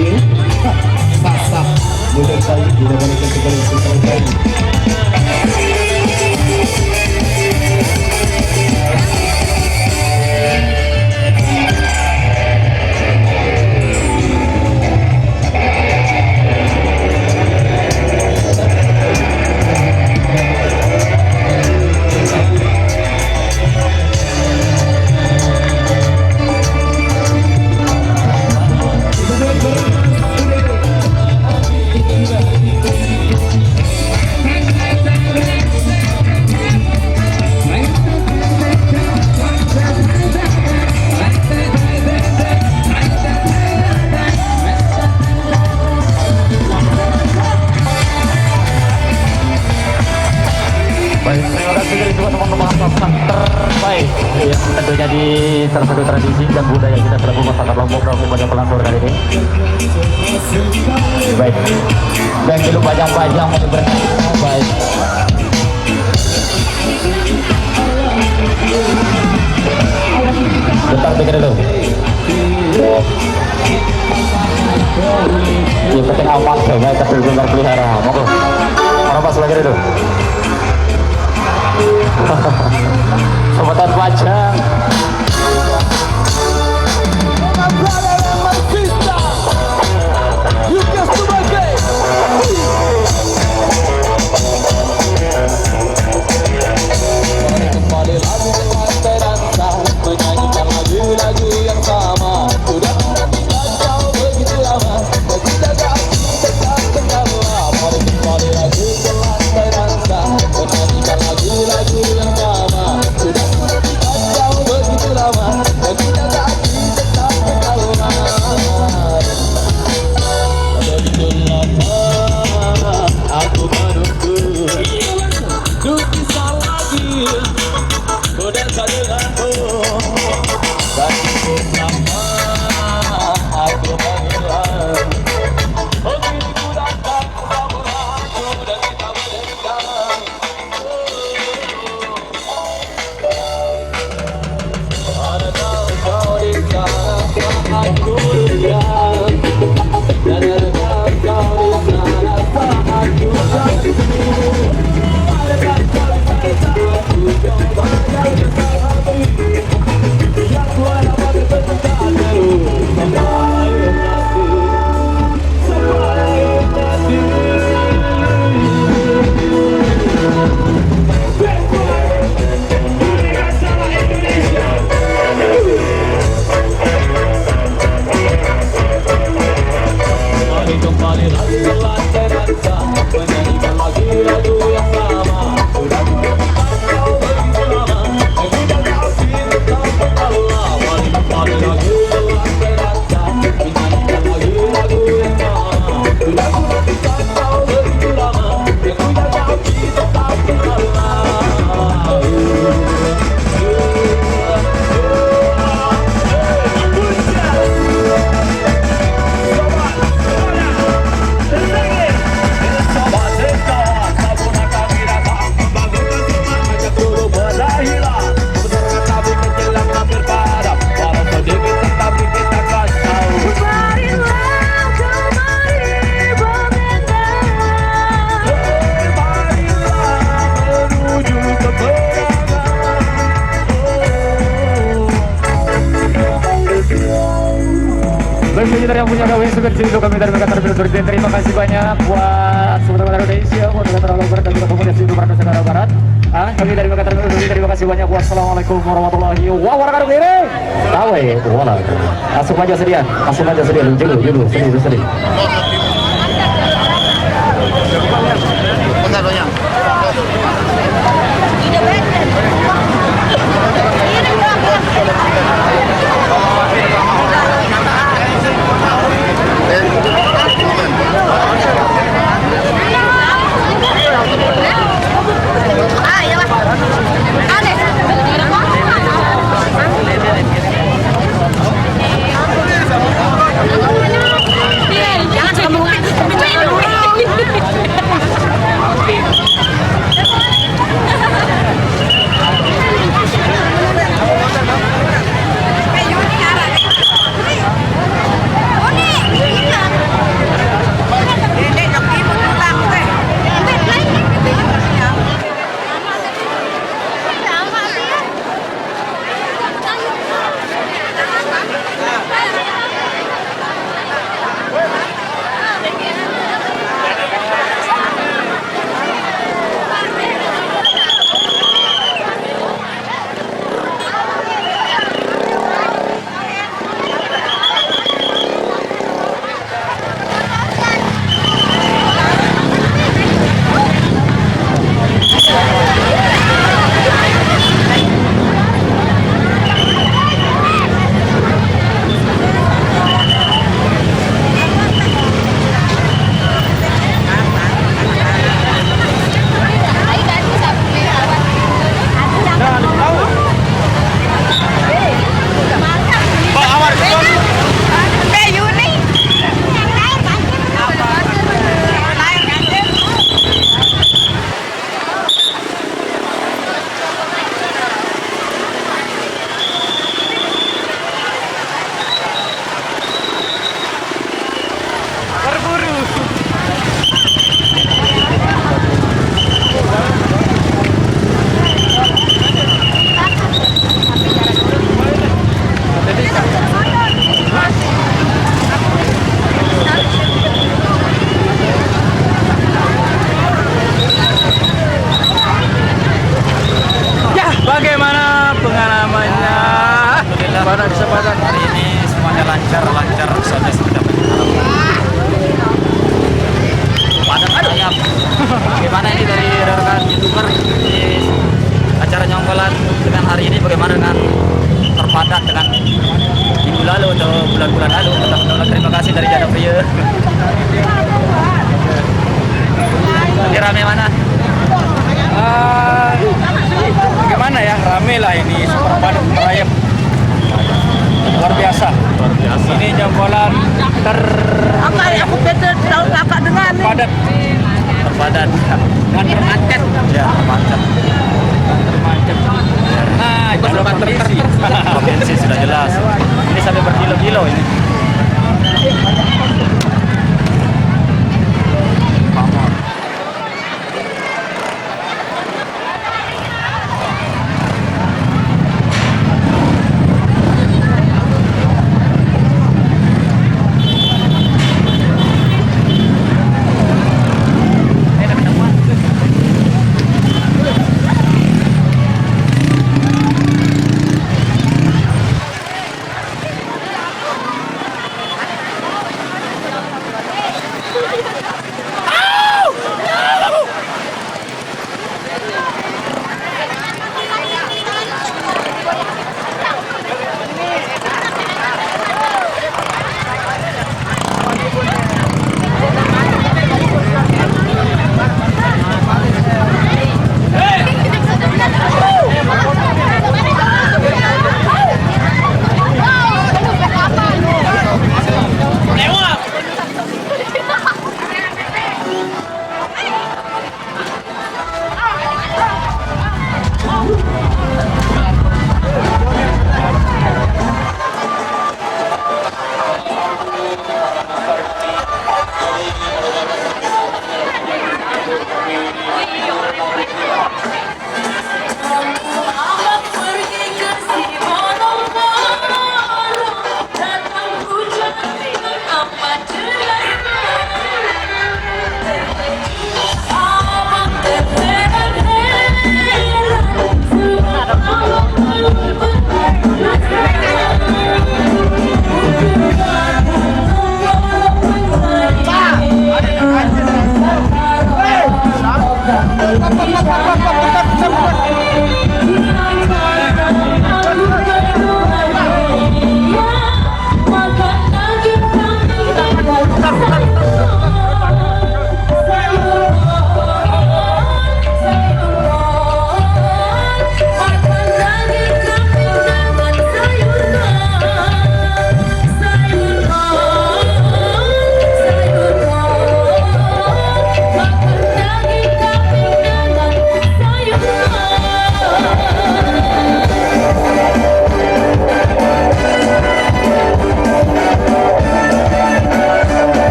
ini sah-sah menyertai tidak boleh sekali. Baik, terima kasih dari semua teman-teman pasukan terbaik yang tentunya di salah satu tradisi dan budaya kita selaku masyarakat Lombok dalam ibadah pelantun kali ini. Baik, dan dulu bajang-bajang mau berkata baik. Bentar pikir dulu. Yang penting aman, baik tapi benar pelihara. Monggo. Orang pas lagi dulu. Sobat Pajang. Kembali lagi ke lantai dansa, menyanyikan lagu-lagu yang sama. Sudah menantikan kau begitu lama, bagi jaga hati tetap terjaga. Mari kembali lagi ke lantai dansa, menyanyikan lagu-lagu yang sama. Sudah menantikan kau begitu lama, bagi jaga hati tetap terjaga. Begitu lama aku menunggu, untuk bisa lagi berdansa denganmu. Dan cukup lama aku menghilang, begitu datang bersama aku dan kita berdendam. Adakah kau di sana saat ku diam, dan adakah kau di sana saat ku jatuh. Adakah kau di sana saat ku coba yang bersamamu, yang ku harapkan bertekan terus sampai mati, sampai mati. Mari kembali lagi ke lantai dansa, menyanyikan lagu-lagu yang sama. Sudah menantikan kau begitu lama, bagi jaga hati tetap terjaga. Mari kembali lagi ke lantai dansa, menyanyikan lagu-lagu yang sama. Sudah menantikan kau begitu lama, bagi jaga hati tetap terjaga. Bagi yang punya gawe suka sini kami dari Makassar Filipina. Terima kasih banyak buat teman-teman Indonesia, buat negara Barat dan juga pemuda di Nusa Tenggara Barat. Kami dari Makassar Filipina. Terima kasih banyak. Wassalamualaikum warahmatullahi wabarakatuh. Tawe, wala. Asup aja sedia, julu, sedih. Jangan Lagi rame mana? Gimana ya, rame lah ini, super padat merayap, luar biasa. Ini jempolan Aku betul tahu kakak dengar nih. terpadat dan termacet. Ya, mantap. Nah, jalur kondisi. Potensi sudah jelas. Ini sampai berkilo-kilo ini. Pamor.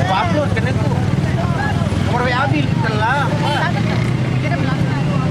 Upload kan itu. Nomor WA Abi telah.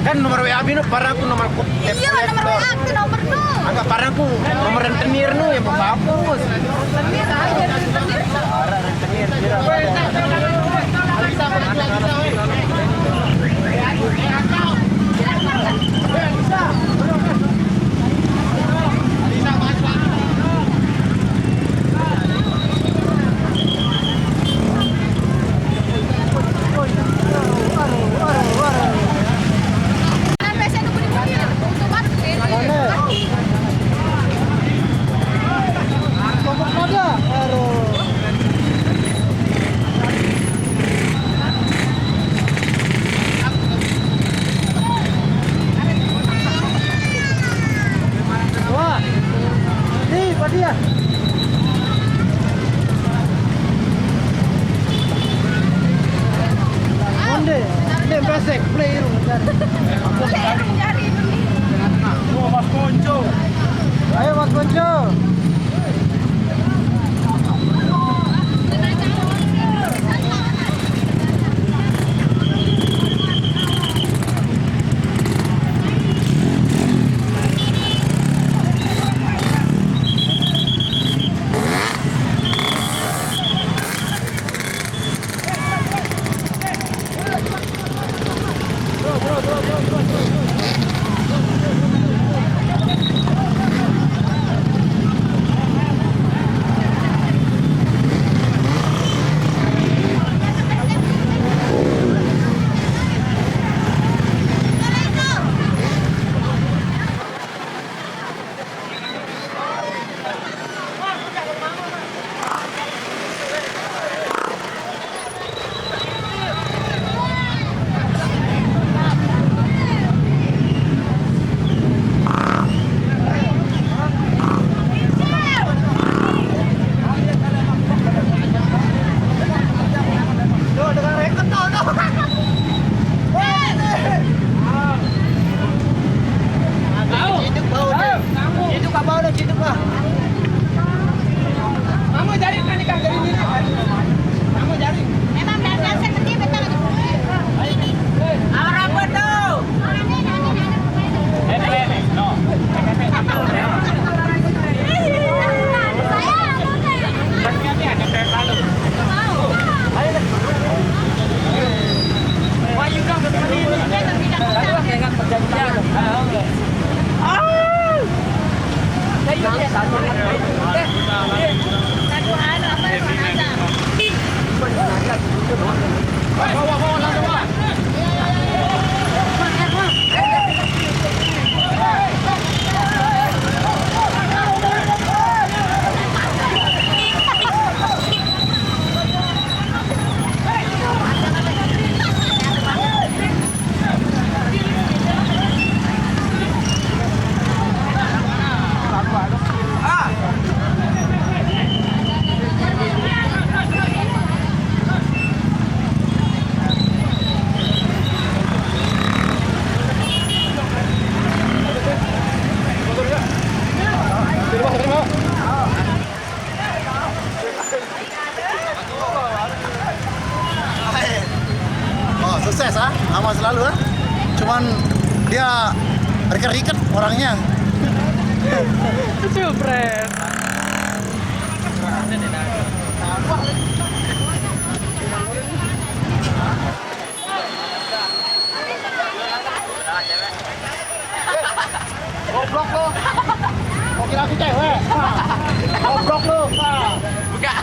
Kan nomor WA Abi parah aku nomor kok. Iya, nomor WA aku nomor nu. Agak parah aku nomor rentenir nu yang bagus. Sampai saya nunggu di mobil. Untuk masuk sini. Saya mencari ini. Ayo Mas Bonjo. Memang dan saya pergi betul lagi. Apa tuh? Oh, sukses ah, aman selalu ah. Cuman dia riket-riket orangnya. Supret. Goblok lo. Mau kira aku cewek? Goblok lo. Buka.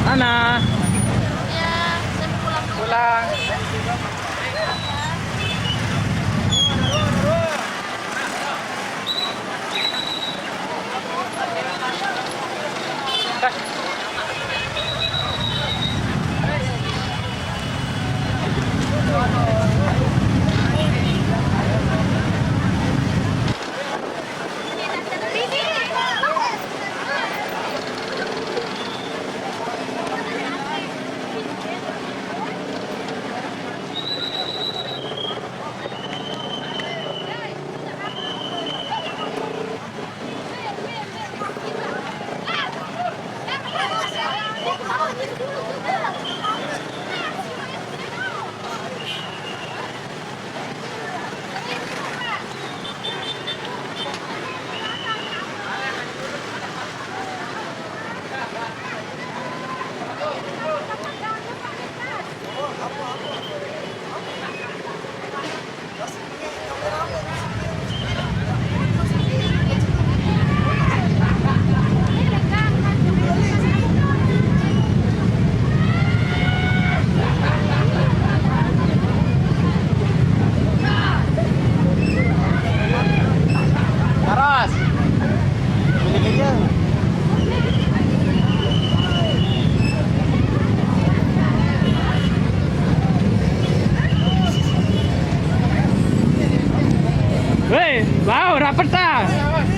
Mana? Ya, saya pulang dulu. Pulang. Taras. Miliknya. Weh, wow, rapat tak?